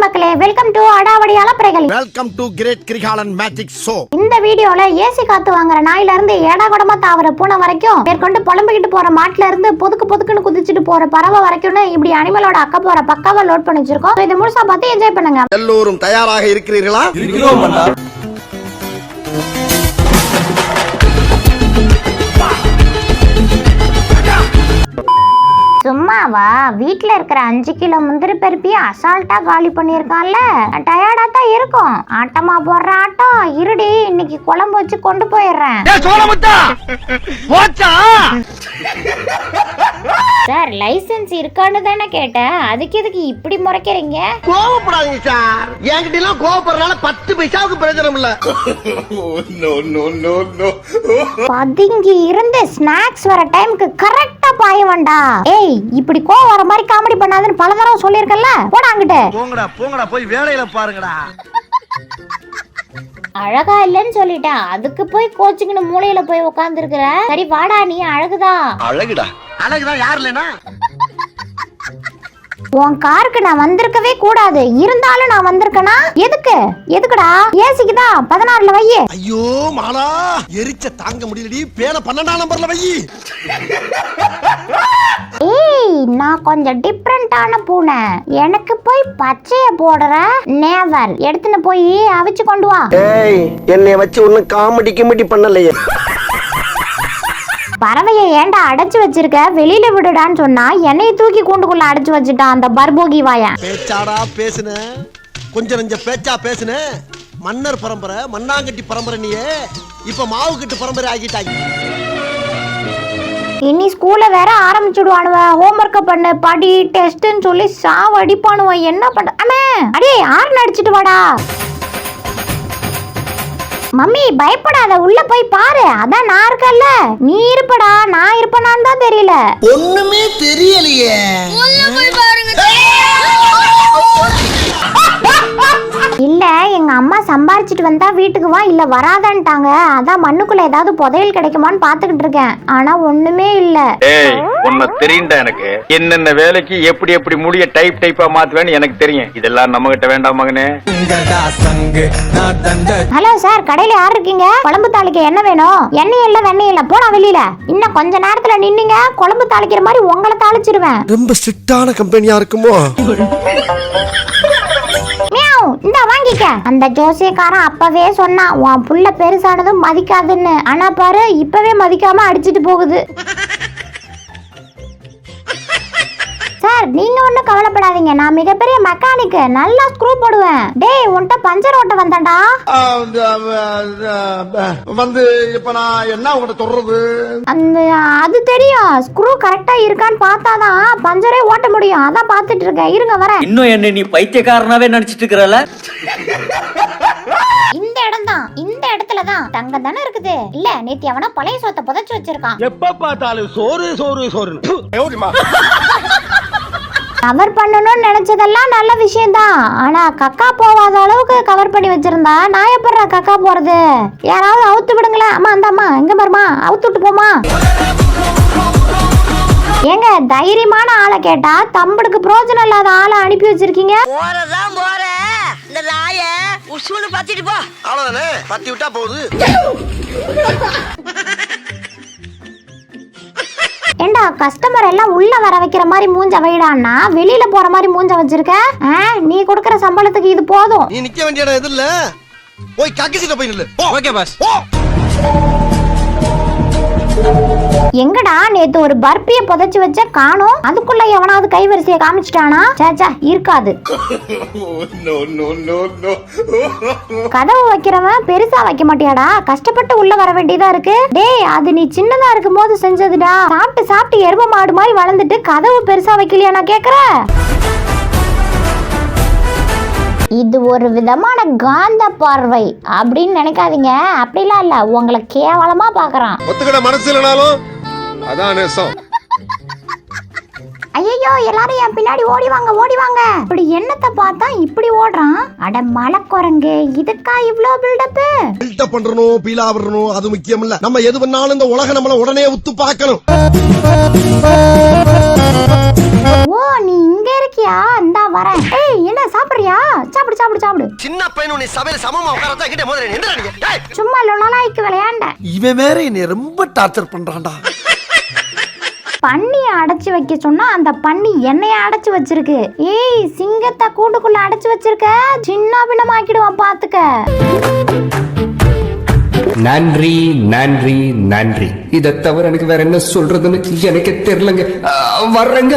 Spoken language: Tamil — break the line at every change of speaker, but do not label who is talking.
மக்களே, வெல்கம் டு அடாவடி அலப்பறைகள்.
Welcome to great Kirikalan magic show.
இந்த வீடியோல ஏசி காத்து வாங்குற நாயில இருந்து ஏடாகடமா தாவர பூனை வரைக்கும், மேற்கொண்டு புலம்பிக்கிட்டு போற மாட்டுல இருந்து பொதுக்குன்னு குதிச்சுட்டு போற பறவை வரைக்கும்னு இப்படி அனிமலோட அக்க போற பக்காவா லோட் பண்ணி வச்சிருக்கோம். இதை முழுசா பார்த்து என்ஜாய் பண்ணுங்க.
எல்லோரும் தயாராக இருக்கிறீர்களா?
சும்மாவா வீட்டுல இருக்கிற 5 கிலோ முந்திரி பருப்பி அசால்ட்டா காலி பண்ணிருக்கான்ல. டயர்டா தான் இருக்கும். ஆட்டமா போடுற ஆட்டம் இருடி, இன்னைக்கு குழம்பு வச்சு கொண்டு போயிடுறேன். சார், லைசென்ஸ் இருக்கான்னு தானே கேட்டேன், அதுக்கு எதுக்கு இப்படி முறைக்கிறீங்க?
கோவப்படாதீங்க சார், என்கிட்ட எல்லாம் கோவப்படுறதுனால 10 பைசாவுக்கு பிரயோஜனம் இல்ல.
பதுங்கி இருந்து ஸ்நாக்ஸ் வர டைமுக்கு கரெக்டா பாயவண்டா. ஏய், இப்படி கோவம் வர மாதிரி காமெடி பண்ணாதுன்னு பல தடவை சொல்லிருக்கல. போடா அங்கிட்டு.
போங்கடா போய் வேலையில பாருங்கடா.
அழகா இல்லன்னு சொல்லிட்டேன், அதுக்கு போய் கோச்சிங்கன்னு மூலையில போய் உட்கார்ந்து இருக்கிற. சரி வாடா, நீ அழகுதான்.
அழகுதான் யார் இல்லைனா?
உன் காருக்கு நான் வந்திருக்கவே கூடாது, இருந்தாலும் நான் வந்திருக்கனா? எதுக்குடா? ஏசிக்குதா 16ல வை.
ஐயோ மாலா, எரிச்ச தாங்க முடியலடி, பேன 12ஆம் நம்பர்ல வை.
ஏய், நான் கொஞ்சம் டிஃபரண்டான பூனை, எனக்கு போய் பச்சைய போடுற. நேவர் எடுத்துன்னு போய் அவிச்சு கொண்டு வா.
ஏய், என்னைய வச்சு ஒன்னும் காமெடி பண்ணலையே.
பறவையை ஏன்டா அடைச்சு வச்சிருக்க? வெளியில விடுடான்னு சொன்னா என்னைய தூக்கி கூண்டுக்குள்ள அடைச்சு வச்சுட்டான் அந்த பர்போகி வாயன்.
பேச்சாடா பேசுன, கொஞ்சம் நெஞ்ச பேச்சா பேசுன. மன்னர் பரம்பரை, மண்ணாங்கட்டி பரம்பரை, நீயே இப்ப மாவு கட்டு பரம்பரை ஆகிட்டாங்க.
இனி ஸ்கூல்ல வேற ஆரம்பிச்சுடுவானுவ. ஹோம்ஒர்க்க பண்ணு, படி, டெஸ்ட்னு சொல்லி சாவ அடிப்பானுவ. என்ன பண்ற? அண்ணே அடே, ஆர்ன் அடிச்சிட்டு வாடா. மம்மி பயப்படாத, உள்ள போய் பாரு. அதான் நான் இருக்கல்ல. நீ இருப்படா, நான் இருப்பனான்னு தான் தெரியல.
ஒண்ணுமே தெரியலையே.
இல்ல, எங்க அம்மா சம்பாரிச்சிட்டு வந்தா வீட்டுக்கு வா, இல்ல வராதன்ட்டாங்க. அதான் மண்ணுக்குள்ள ஏதாவது புதையல் கிடைக்குமான்னு பாத்துக்கிட்டு இருக்கேன். ஆனா ஒண்ணுமே இல்ல.
ஏய், உன்னை தெரியும்டா எனக்கு. என்னென்ன வேலைக்கு எப்படி முடிய டைப்பா மாத்துவேன்னு எனக்கு தெரியும். இதெல்லாம் நம்ம கிட்ட வேண்டாம் மகனே.
ஹலோ சார், கடையில யார் இருக்கீங்க? குழம்பு தாளிக்க என்ன வேணும்? எண்ணெய் இல்ல, வெண்ணெய் இல்ல, போடா வெளியில. இன்னும் கொஞ்ச நேரத்துல நின்னீங்க, குழம்பு தாளிக்கிற மாதிரி உங்களை தாளிச்சிருவேன்.
ரொம்ப ஸ்ட்ரிக்டான கம்பெனியா இருக்குமோ?
இந்த வாங்கிக்க. அந்த ஜோசியக்காரன் அப்பவே சொன்னான், உன் புள்ள பெருசானதும் மதிக்காதுன்னு. ஆனா பாரு, இப்பவே மதிக்காம அடிச்சிட்டு போகுது. சார், நீங்க ஒண்ணும் கவலைப்படாதீங்க, நான் மிகப்பெரிய மெக்கானிக், நல்லா ஸ்க்ரூ போடுவேன். டேய், உன்கிட்ட பஞ்சர் ஓட்ட வந்தேன்டா.
வந்து இப்ப நான் என்ன உங்கள்ட்ட சொல்றது?
அது தெரியும், ஸ்க்ரூ கரெக்டா இருக்கான்னு பார்த்தாதான் பஞ்சரே ஓட்ட முடியும். அதான் பார்த்துட்டு இருக்கேன், இருங்க வரேன்.
இன்னும் என்ன நீ பைத்தியக்காரனாவே நினைச்சிட்டு இருக்கறல?
இந்த இடத்துல தான் தங்கம் தானே இருக்குது. இல்ல, நேத்து அவனா பழைய சோத்தை புதைச்சு வச்சிருக்கான்.
எப்ப பார்த்தாலும் சோறு.
கவர் பண்ணணும்னு நினைச்சதெல்லாம் நல்ல விஷயம் தான். ஆனா கக்கா போவாத அளவுக்கு கவர் பண்ணி வச்சிருந்தா நான் எப்படா கக்கா போறது? யாராவது அவுத்து விடுங்களேன். அம்மா அந்த அம்மா எங்க பாருமா, அவுத்து விட்டு போமா. ஏங்க, தைரியமான ஆளை கேட்டா தம்படுக்கு பிரோஜனம் இல்லாத ஆளை அனுப்பி வச்சிருக்கீங்க.
இந்த நாய உசுன்னு பத்திட்டு போ.
அவ்வளவுதானே, பத்தி விட்டா போகுது.
ஏண்டா, கஸ்டமர் எல்லாம் உள்ள வர வைக்கிற மாதிரி மூஞ்ச வைடான்னா வெளியில போற மாதிரி மூஞ்ச வச்சிருக்க. நீ கொடுக்கற சம்பளத்துக்கு இது போதும்.
நீ நிக்க வேண்டிய இடம் எது இல்ல, போய் கக்கிசிட்ட போய் நில்லு. Okay boss.
எங்கடா நேத்து ஒரு பர்பிய புதைச்சு வச்ச காணோம்? அதுக்குள்ள எவனாவது கைவரிசைய காமிச்சிட்டானா? சேச்சா, இருக்காது. கதவு வைக்கிறவன் பெருசா வைக்க மாட்டியாடா? கஷ்டப்பட்டு உள்ள வர வேண்டியதா இருக்கு. டேய், அது நீ சின்னதா இருக்கும் போது செஞ்சதுடா. சாப்பிட்டு எரும மாடு மாதிரி வளர்ந்துட்டு கதவு பெருசா வைக்கலையா நான் கேக்குறேன். இது ஒரு விதமான காந்த பார்வை அப்படின்னு நினைக்காதீங்க. அப்படிலாம் இல்ல, உங்களை கேவலமா பாக்குறான்.
ஒத்துக்கிட மனசு இல்லனாலும் அதான் நேசம்.
ஐயோ, எல்லாரும் என் பின்னாடி ஓடி வாங்க. இப்படி என்னத்தை பார்த்தா இப்படி ஓடுறான்? அட மலக்குரங்கு, இதுக்கா இவ்ளோ பில்டப்?
பில்டப் பண்றணும், பீலா வரணும், அது முக்கியம் இல்ல. நம்ம எது பண்ணாலும் இந்த உலக நம்மள உடனே உத்து பார்க்கணும்.
ஓ, நீ இங்க இருக்கியா? இந்தா வரேன். ஏய், என்ன சாப்பிடுறியா? சாப்பிடு சாப்பிடு.
சின்ன பையன் உன்னை சபையில சமமா உட்காரதா கிட்ட முதல்ல எந்திரா டேய்.
சும்மா லொலாய்க்கு விளையாண்ட.
இவன் வேற என்னை ரொம்ப டார்ச்சர் பண்றான்டா.
பன்னியை அடைச்சு வைக்க சொன்னா அந்த பன்னி என்னைய அடைச்சு வச்சிருக்கு. ஏய், சிங்கத்தை கூண்டுக்குள்ள அடைச்சு வச்சிருக்க, சின்ன பின்னமாக்கிடுவான் பாத்துக்க.
நன்றி நன்றி நன்றி. இதை தவிர எனக்கு வேற என்ன சொல்றதுன்னு எனக்கு தெரியலங்க. வர்றேங்க.